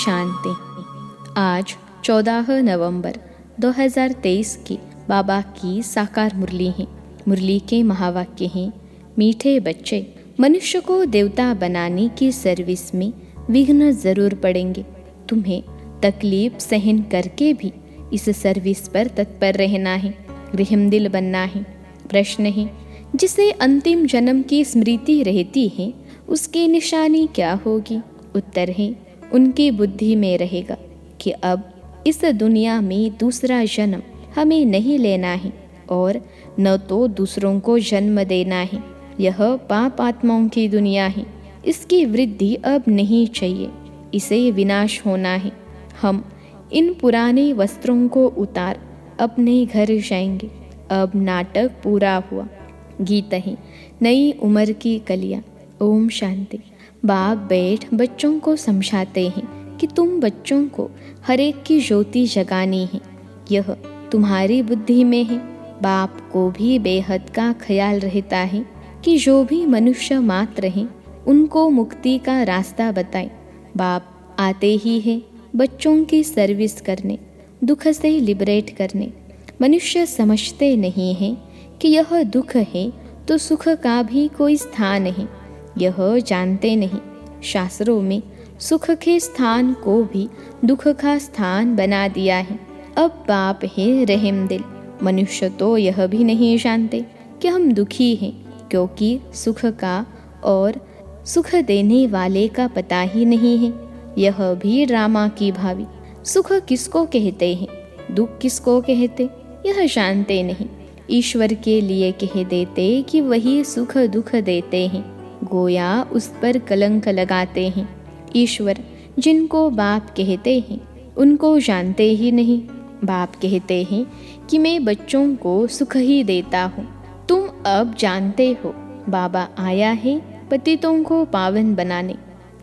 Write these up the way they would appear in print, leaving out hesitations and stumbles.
शांति। आज 14 नवंबर 2023 की बाबा की साकार मुरली है। मुरली के महावाक्य हैं, मीठे बच्चे, मनुष्य को देवता बनाने की सर्विस में विघ्न जरूर पड़ेंगे। तुम्हें तकलीफ सहन करके भी इस सर्विस पर तत्पर रहना है, रहमदिल बनना है। प्रश्न है, जिसे अंतिम जन्म की स्मृति रहती है उसकी निशानी क्या होगी? उत्तर है, उनकी बुद्धि में रहेगा कि अब इस दुनिया में दूसरा जन्म हमें नहीं लेना है और न तो दूसरों को जन्म देना है। यह पाप आत्माओं की दुनिया है, इसकी वृद्धि अब नहीं चाहिए, इसे विनाश होना है। हम इन पुराने वस्त्रों को उतार अपने घर जाएंगे। अब नाटक पूरा हुआ। गीत है, नई उम्र की कलियां। ओम शांति। बाप बैठ बच्चों को समझाते हैं कि तुम बच्चों को हर एक की ज्योति जगानी है, यह तुम्हारी बुद्धि में है। बाप को भी बेहद का ख्याल रहता है कि जो भी मनुष्य मात्र हैं उनको मुक्ति का रास्ता बताएं। बाप आते ही है बच्चों की सर्विस करने, दुख से लिबरेट करने। मनुष्य समझते नहीं हैं कि यह दुख है तो सुख का भी कोई स्थान है, यह जानते नहीं। शास्त्रों में सुख के स्थान को भी दुख का स्थान बना दिया है। अब बाप है रहमदिल। मनुष्य तो यह भी नहीं जानते कि हम दुखी हैं, क्योंकि सुख का और सुख देने वाले का पता ही नहीं है। यह भी ड्रामा की भावी। सुख किसको कहते हैं, दुख किसको कहते, यह जानते नहीं। ईश्वर के लिए कह देते कि वही सुख दुख देते हैं, गोया उस पर कलंक लगाते हैं। ईश्वर जिनको बाप कहते हैं उनको जानते ही नहीं। बाप कहते हैं कि मैं बच्चों को सुख ही देता हूँ। तुम अब जानते हो बाबा आया है पतितों को पावन बनाने।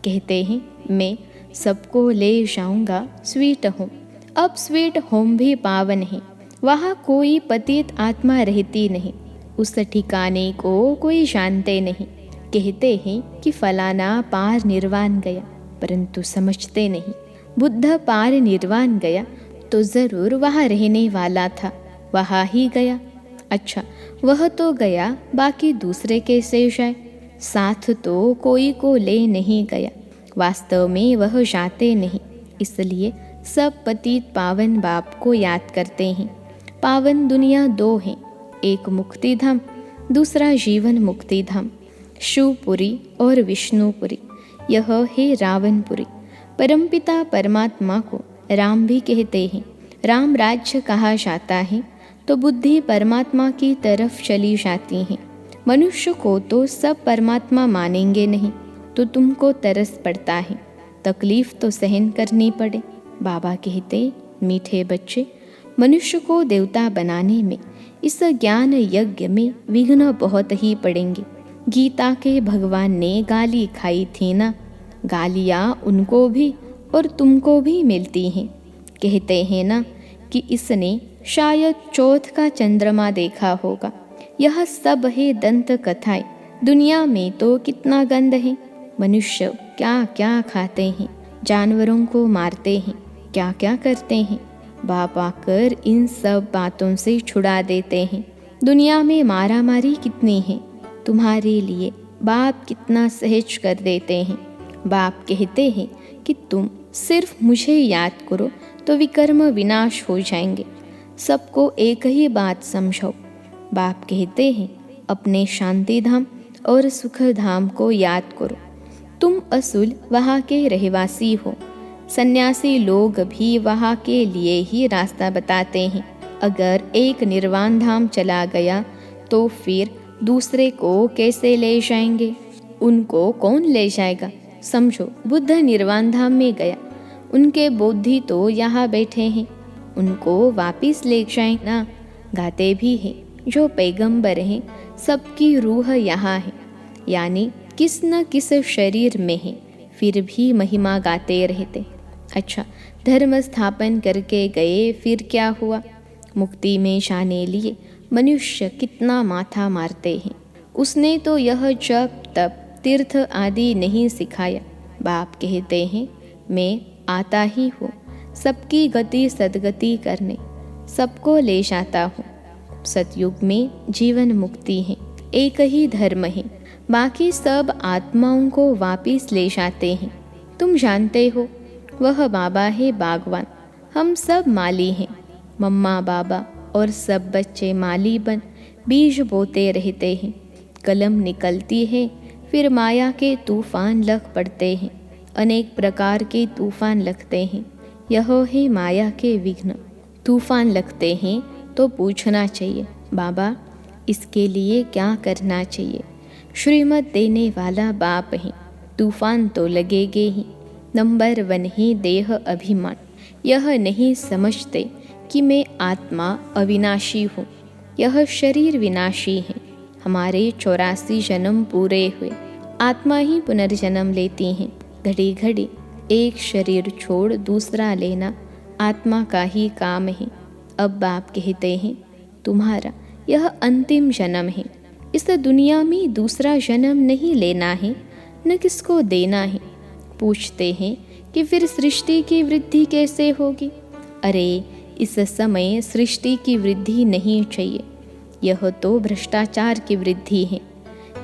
कहते हैं मैं सबको ले जाऊंगा स्वीट होम। अब स्वीट होम भी पावन है, वहाँ कोई पतित आत्मा रहती नहीं, उस ठिकाने को कोई जानते नहीं। कहते हैं कि फलाना पार निर्वाण गया, परंतु समझते नहीं बुद्ध पार निर्वाण गया तो जरूर वहाँ रहने वाला था, वहाँ ही गया। अच्छा, वह तो गया, बाकी दूसरे कैसे जाए? साथ तो कोई को ले नहीं गया, वास्तव में वह जाते नहीं। इसलिए सब पतित पावन बाप को याद करते हैं। पावन दुनिया दो हैं, एक मुक्ति धाम, दूसरा जीवन मुक्ति धाम। शिवपुरी और विष्णुपुरी, यह है रावणपुरी। परमपिता परमात्मा को राम भी कहते हैं। राम राज्य कहा जाता है तो बुद्धि परमात्मा की तरफ चली जाती है। मनुष्य को तो सब परमात्मा मानेंगे नहीं, तो तुमको तरस पड़ता है, तकलीफ तो सहन करनी पड़े। बाबा कहते, मीठे बच्चे, मनुष्य को देवता बनाने में, इस ज्ञान यज्ञ में विघ्न बहुत ही पड़ेंगे। गीता के भगवान ने गाली खाई थी ना, गालियाँ उनको भी और तुमको भी मिलती हैं। कहते हैं ना कि इसने शायद चौथ का चंद्रमा देखा होगा। यह सब है दंत कथाएं। दुनिया में तो कितना गंद है। मनुष्य क्या क्या खाते हैं, जानवरों को मारते हैं, क्या क्या करते हैं। बाप आकर इन सब बातों से छुड़ा देते हैं। दुनिया में मारामारी कितनी है, तुम्हारे लिए बाप कितना सहज कर देते हैं। बाप कहते हैं कि तुम सिर्फ मुझे याद करो तो विकर्म विनाश हो जाएंगे। सबको एक ही बात समझो। बाप कहते हैं अपने शांति धाम और सुख धाम को याद करो। तुम असुल वहाँ के रहवासी हो। सन्यासी लोग भी वहाँ के लिए ही रास्ता बताते हैं। अगर एक निर्वाण धाम चला गया तो फिर दूसरे को कैसे ले जाएंगे? उनको कौन ले जाएगा? समझो, बुद्ध निर्वाण धाम में गया, उनके बुद्धि तो यहाँ बैठे हैं, उनको वापिस ले जाएं ना। गाते भी हैं, जो पैगंबर हैं सबकी रूह यहाँ है, यानी किस न किस शरीर में है, फिर भी महिमा गाते रहते। अच्छा, धर्म स्थापन करके गए, फिर क्या हुआ? मुक्ति में जाने लिए मनुष्य कितना माथा मारते हैं। उसने तो यह जप तप तीर्थ आदि नहीं सिखाया। बाप कहते हैं मैं आता ही हूँ सबकी गति सद्गति करने, सबको ले जाता हूँ। सतयुग में जीवन मुक्ति है, एक ही धर्म है, बाकी सब आत्माओं को वापिस ले जाते हैं। तुम जानते हो वह बाबा है बागवान, हम सब माली हैं। मम्मा बाबा और सब बच्चे माली बन बीज बोते रहते हैं। कलम निकलती है, फिर माया के तूफान लग पड़ते हैं। अनेक प्रकार के तूफान लगते हैं, यह है माया के विघ्न। तूफान लगते हैं तो पूछना चाहिए, बाबा इसके लिए क्या करना चाहिए। श्रीमत देने वाला बाप है, तूफान तो लगेगे ही। नंबर 1 है देह अभिमान। यह नहीं समझते कि मैं आत्मा अविनाशी हूँ, यह शरीर विनाशी है। हमारे 84 जन्म पूरे हुए, आत्मा ही पुनर्जन्म लेती हैं। घड़ी घड़ी एक शरीर छोड़ दूसरा लेना आत्मा का ही काम है। अब बाप कहते हैं तुम्हारा यह अंतिम जन्म है, इस दुनिया में दूसरा जन्म नहीं लेना है, न किसको देना है। पूछते हैं कि फिर सृष्टि की वृद्धि कैसे होगी। अरे इस समय सृष्टि की वृद्धि नहीं चाहिए, यह तो भ्रष्टाचार की वृद्धि है।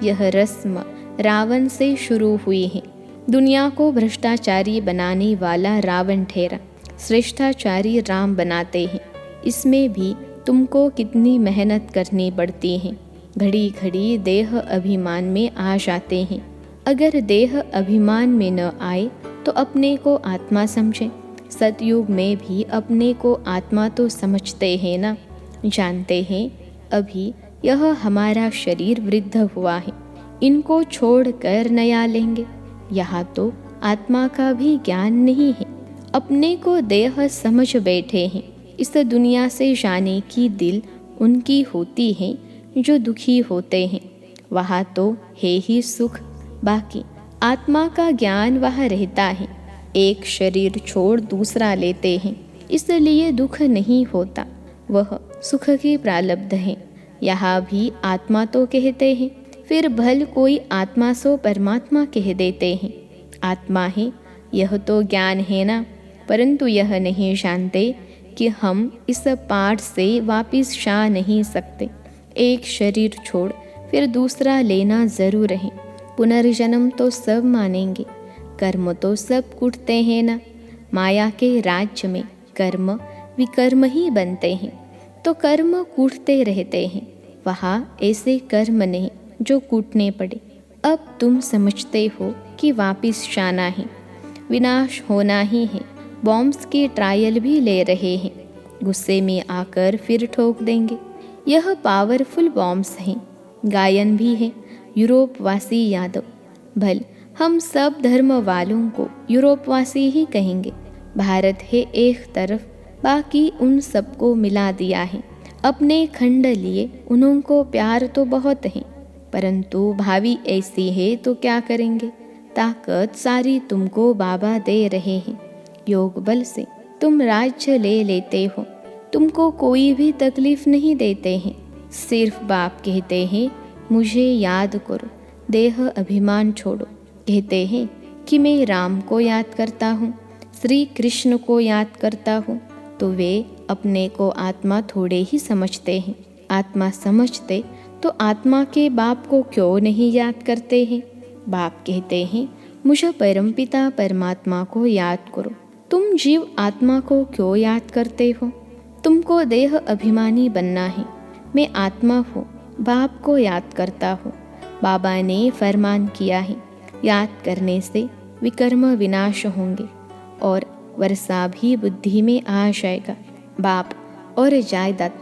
यह रस्म रावण से शुरू हुई है। दुनिया को भ्रष्टाचारी बनाने वाला रावण ठहरा, श्रेष्ठाचारी राम बनाते हैं। इसमें भी तुमको कितनी मेहनत करनी पड़ती है। घड़ी घड़ी देह अभिमान में आ जाते हैं। अगर देह अभिमान में न आए तो अपने को आत्मा समझे। सतयुग में भी अपने को आत्मा तो समझते हैं ना, जानते हैं अभी यह हमारा शरीर वृद्ध हुआ है, इनको छोड़कर नया लेंगे। यहाँ तो आत्मा का भी ज्ञान नहीं है, अपने को देह समझ बैठे हैं। इस दुनिया से जाने की दिल उनकी होती है जो दुखी होते हैं, वहाँ तो है ही सुख। बाकी आत्मा का ज्ञान वहाँ रहता है। एक शरीर छोड़ दूसरा लेते हैं, इसलिए दुख नहीं होता, वह सुख की प्रारब्ध है। यहाँ भी आत्मा तो कहते हैं, फिर भल कोई आत्मा सो परमात्मा कह देते हैं। आत्मा है यह तो ज्ञान है ना, परंतु यह नहीं जानते कि हम इस पाठ से वापिस जा नहीं सकते। एक शरीर छोड़ फिर दूसरा लेना जरूर है। पुनर्जन्म तो सब मानेंगे, कर्म तो सब कूटते हैं ना। माया के राज्य में कर्म विकर्म ही बनते हैं, तो कर्म कूटते रहते हैं। वहाँ ऐसे कर्म नहीं जो कूटने पड़े। अब तुम समझते हो कि वापिस जाना है, विनाश होना ही है। बॉम्ब्स के ट्रायल भी ले रहे हैं, गुस्से में आकर फिर ठोक देंगे। यह पावरफुल बॉम्ब्स हैं। गायन भी है यूरोपवासी यादव। भल हम सब धर्म वालों को यूरोपवासी ही कहेंगे। भारत है एक तरफ, बाकी उन सबको मिला दिया है। अपने खंड लिए उनको प्यार तो बहुत है, परंतु भावी ऐसी है तो क्या करेंगे। ताकत सारी तुमको बाबा दे रहे हैं। योग बल से तुम राज्य ले लेते हो, तुमको कोई भी तकलीफ नहीं देते हैं। सिर्फ बाप कहते हैं मुझे याद करो, देह अभिमान छोड़ो। कहते हैं कि मैं राम को याद करता हूँ, श्री कृष्ण को याद करता हूँ, तो वे अपने को आत्मा थोड़े ही समझते हैं। आत्मा समझते तो आत्मा के बाप को क्यों नहीं याद करते हैं। बाप कहते हैं मुझे परमपिता परमात्मा को याद करो। तुम जीव आत्मा को क्यों याद करते हो। तुमको देह अभिमानी बनना है। मैं आत्मा हूँ, बाप को याद करता हूँ। बाबा ने फरमान किया है, याद करने से विकर्म विनाश होंगे और वर्षा भी बुद्धि में आ जाएगा। बाप और जायदाद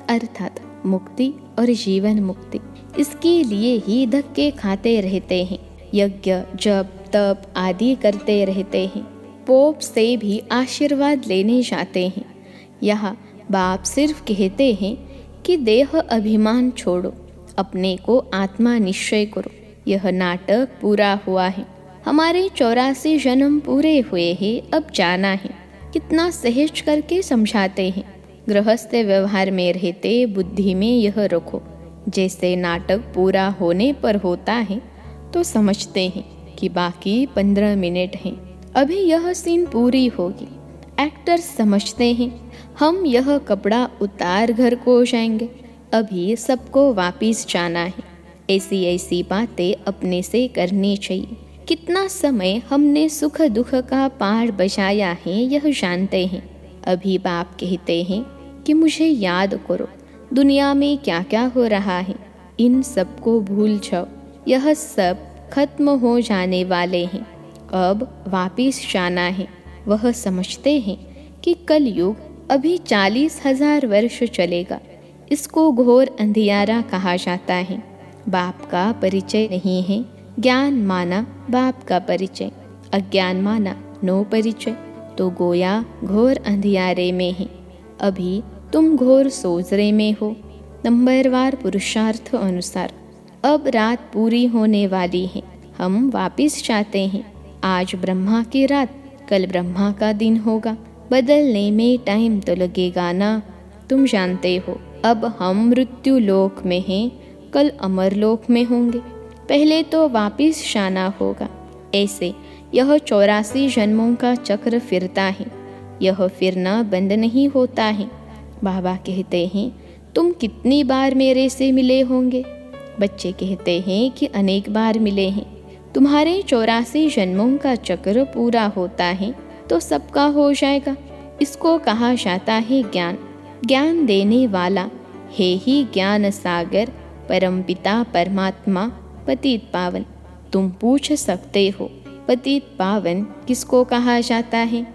अर्थात मुक्ति और जीवन मुक्ति, इसके लिए ही धक्के खाते रहते हैं। यज्ञ जप तप आदि करते रहते हैं। पोप से भी आशीर्वाद लेने जाते हैं। यहाँ बाप सिर्फ कहते हैं कि देह अभिमान छोड़ो, अपने को आत्मा निश्चय करो। यह नाटक पूरा हुआ है। हमारे 84 जन्म पूरे हुए हैं, अब जाना है। कितना सहज करके समझाते हैं। गृहस्थ व्यवहार में रहते बुद्धि में यह रखो। जैसे नाटक पूरा होने पर होता है तो समझते हैं कि बाकी 15 मिनट हैं। अभी यह सीन पूरी होगी। एक्टर्स समझते हैं हम यह कपड़ा उतार घर को जाएंगे, अभी सबको वापिस जाना है। ऐसी ऐसी बातें अपने से करनी चाहिए। कितना समय हमने सुख दुख का पहाड़ बजाया है यह जानते हैं। अभी बाप कहते हैं कि मुझे याद करो, दुनिया में क्या क्या हो रहा है, इन सब को भूल जाओ, यह सब खत्म हो जाने वाले हैं, अब वापिस जाना है। वह समझते हैं कि कलयुग अभी 40,000 वर्ष चलेगा। इसको घोर अंधियारा कहा जाता है। बाप का परिचय नहीं है, ज्ञान माना बाप का परिचय, अज्ञान माना नो परिचय, तो गोया घोर अंधियारे में है। अभी तुम घोर सोजरे में हो। नंबरवार पुरुषार्थ अनुसार अब रात पूरी होने वाली है, हम वापिस जाते हैं। आज ब्रह्मा की रात, कल ब्रह्मा का दिन होगा। बदलने में टाइम तो लगेगा ना, तुम जानते हो। अब हम मृत्यु लोक में हैं, कल अमर लोक में होंगे। पहले तो वापिस जाना होगा। ऐसे यह 84 जन्मों का चक्र फिरता है, यह फिरना बंद नहीं होता है। बाबा कहते हैं तुम कितनी बार मेरे से मिले होंगे? बच्चे कहते हैं कि अनेक बार मिले हैं। तुम्हारे 84 जन्मों का चक्र पूरा होता है तो सबका हो जाएगा। इसको कहा जाता है ज्ञान। ज्ञान देने वाला है ही ज्ञान सागर, परमपिता परमात्मा पतित पावन। तुम पूछ सकते हो पतित पावन किसको कहा जाता है?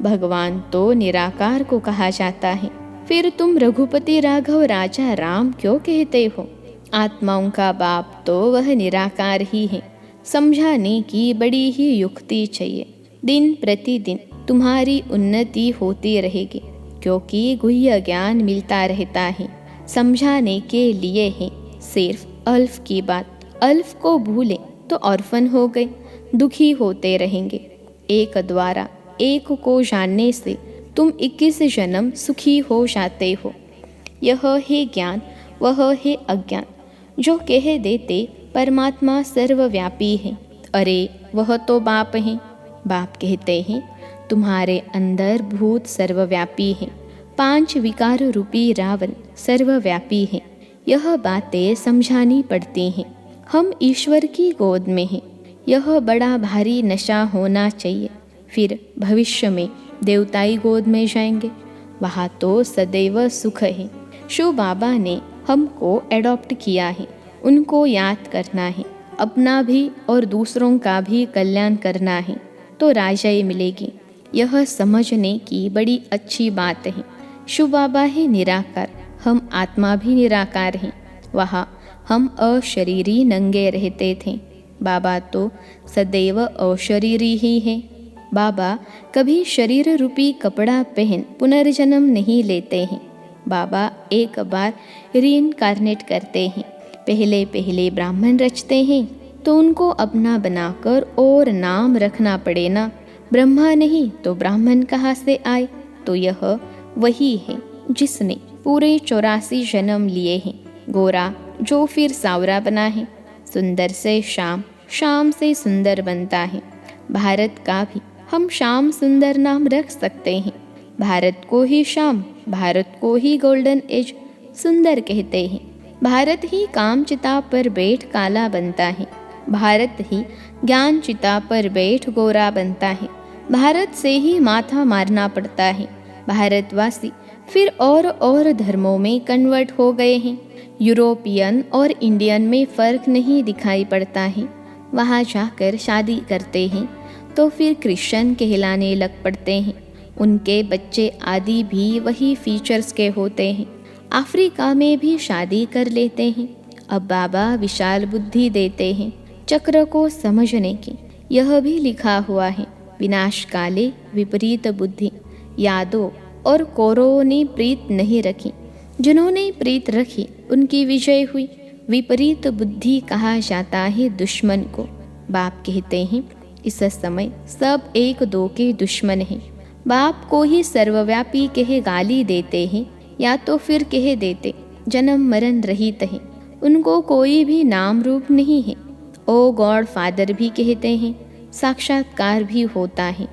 भगवान तो निराकार को कहा जाता है। फिर तुम रघुपति राघव राजा राम क्यों कहते हो? आत्माओं का बाप तो वह निराकार ही है। समझाने की बड़ी ही युक्ति चाहिए। दिन प्रतिदिन तुम्हारी उन्नति होती रहेगी, क्योंकि गुह्य ज्ञान मिलता रहता है। समझाने के लिए है सिर्फ अल्फ की बात। अल्फ को भूलें तो ऑर्फन हो गए, दुखी होते रहेंगे। एक द्वारा एक को जानने से तुम 21 जन्म सुखी हो जाते हो। यह है ज्ञान, वह है अज्ञान। जो कह देते परमात्मा सर्वव्यापी है, अरे वह तो बाप है। बाप कहते हैं तुम्हारे अंदर भूत सर्वव्यापी है, 5 विकार रूपी रावण सर्वव्यापी है। यह बातें समझानी पड़ती हैं। हम ईश्वर की गोद में हैं, यह बड़ा भारी नशा होना चाहिए। फिर भविष्य में देवताई गोद में जाएंगे, वहाँ तो सदैव सुख है। शिव बाबा ने हमको एडॉप्ट किया है, उनको याद करना है। अपना भी और दूसरों का भी कल्याण करना है तो राजाई मिलेगी। यह समझने की बड़ी अच्छी बात है। शिव बाबा है निराकार, हम आत्मा भी निराकार हैं। वहाँ हम अशरीरी नंगे रहते थे, बाबा तो सदैव अशरीरी ही है। बाबा कभी शरीर रूपी कपड़ा पहन पुनर्जन्म नहीं लेते हैं। बाबा एक बार रीइंकार्नेट करते हैं। पहले पहले ब्राह्मण रचते हैं तो उनको अपना बनाकर और नाम रखना पड़े ना। ब्रह्मा नहीं तो ब्राह्मण कहाँ से आए? तो यह वही है जिसने पूरे 84 जन्म लिए हैं। गोरा जो फिर सावरा बना है, सुंदर से श्याम, श्याम से सुंदर बनता है। भारत का भी हम श्याम सुंदर नाम रख सकते हैं। भारत को ही श्याम, भारत को ही गोल्डन एज सुंदर कहते हैं। भारत ही काम चिता पर बैठ काला बनता है, भारत ही ज्ञान चिता पर बैठ गोरा बनता है। भारत से ही माथा मारना पड़ता है। भारतवासी फिर और धर्मों में कन्वर्ट हो गए हैं। यूरोपियन और इंडियन में फ़र्क नहीं दिखाई पड़ता है। वहाँ जाकर शादी करते हैं तो फिर क्रिश्चियन कहलाने लग पड़ते हैं। उनके बच्चे आदि भी वही फीचर्स के होते हैं। अफ्रीका में भी शादी कर लेते हैं। अब बाबा विशाल बुद्धि देते हैं चक्र को समझने की। यह भी लिखा हुआ है, विनाश काले विपरीत बुद्धि। यादों और कौरवों ने प्रीत नहीं रखी, जिन्होंने प्रीत रखी उनकी विजय हुई। विपरीत बुद्धि कहा जाता है दुश्मन को। बाप कहते हैं इस समय सब एक दो के दुश्मन हैं। बाप को ही सर्वव्यापी कहे गाली देते हैं, या तो फिर कह देते जन्म मरण रहित है। उनको कोई भी नाम रूप नहीं है। ओ गॉड फादर भी कहते हैं, साक्षात्कार भी होता है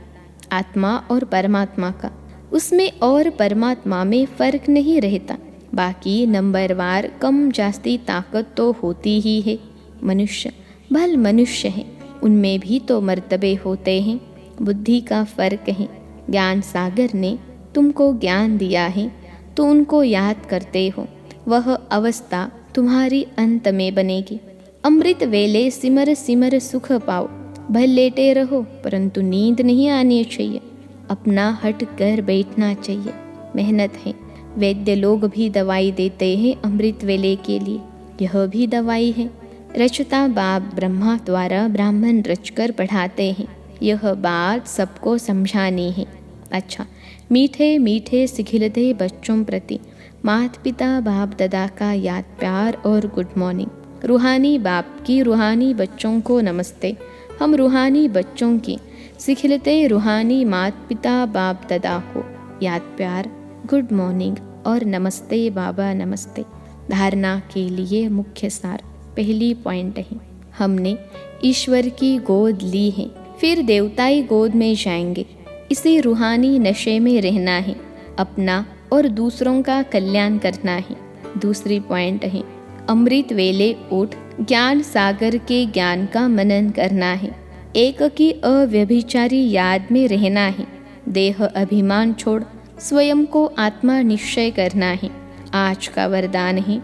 आत्मा और परमात्मा का। उसमें और परमात्मा में फर्क नहीं रहता। बाकी नंबरवार कम जास्ती ताकत तो होती ही है। मनुष्य भल मनुष्य हैं, उनमें भी तो मर्तबे होते हैं। बुद्धि का फर्क है। ज्ञान सागर ने तुमको ज्ञान दिया है तो उनको याद करते हो। वह अवस्था तुम्हारी अंत में बनेगी। अमृत वेले सिमर सिमर सुख पाओ। भले लेटे रहो परंतु नींद नहीं आनी चाहिए। अपना हट कर बैठना चाहिए। मेहनत है। वैद्य लोग भी दवाई देते हैं अमृत वेले के लिए। यह भी दवाई है। रचता बाप ब्रह्मा द्वारा ब्राह्मण रचकर पढ़ाते हैं। यह बात सबको समझानी है। अच्छा, मीठे मीठे सिखिलते बच्चों प्रति माता पिता बाप दादा का याद प्यार और गुड मॉर्निंग। रूहानी बाप की रूहानी बच्चों को नमस्ते। हम रूहानी बच्चों की सिखिलते रूहानी माता पिता बाप दादा को याद प्यार, गुड मॉर्निंग और नमस्ते बाबा नमस्ते। धारणा के लिए मुख्य सार पहली पॉइंट है, हमने ईश्वर की गोद ली है, फिर देवताई गोद में जाएंगे। इसी रूहानी नशे में रहना है। अपना और दूसरों का कल्याण करना है। दूसरी पॉइंट है, अमृत वेले उठ ज्ञान सागर के ज्ञान का मनन करना है। एक की अव्यभिचारी याद में रहना है। देह अभिमान छोड़ स्वयं को आत्मा निश्चय करना है। आज का वरदान है,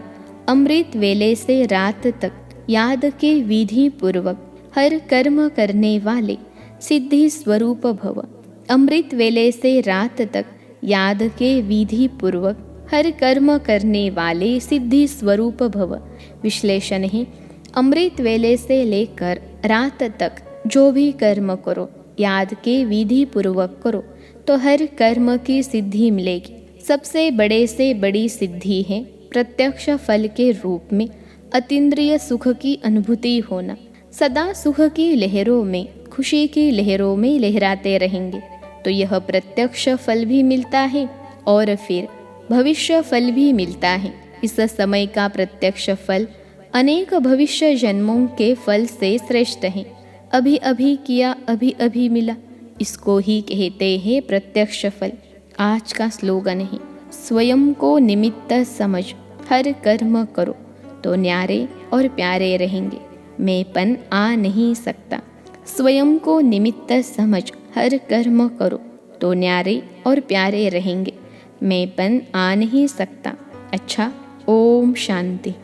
अमृत वेले से रात तक याद के विधि पूर्वक हर कर्म करने वाले सिद्धि स्वरूप भव। अमृत वेले से रात तक याद के विधि पूर्वक हर कर्म करने वाले सिद्धि स्वरूप भव। विश्लेषण है, अमृत वेले से लेकर रात तक जो भी कर्म करो याद के विधि पूर्वक करो तो हर कर्म की सिद्धि मिलेगी। सबसे बड़े से बड़ी सिद्धि है प्रत्यक्ष फल के रूप में अतीन्द्रिय सुख की अनुभूति होना। सदा सुख की लहरों में, खुशी की लहरों में लहराते रहेंगे तो यह प्रत्यक्ष फल भी मिलता है और फिर भविष्य फल भी मिलता है। इस समय का प्रत्यक्ष फल अनेक भविष्य जन्मों के फल से श्रेष्ठ है। अभी अभी किया अभी अभी मिला, इसको ही कहते हैं प्रत्यक्ष फल। आज का स्लोगन है, स्वयं को निमित्त समझ हर कर्म करो तो न्यारे और प्यारे रहेंगे। मैंपन आ नहीं सकता। स्वयं को निमित्त समझ हर कर्म करो तो न्यारे और प्यारे रहेंगे। मैंपन आ नहीं सकता। अच्छा, ओम शांति।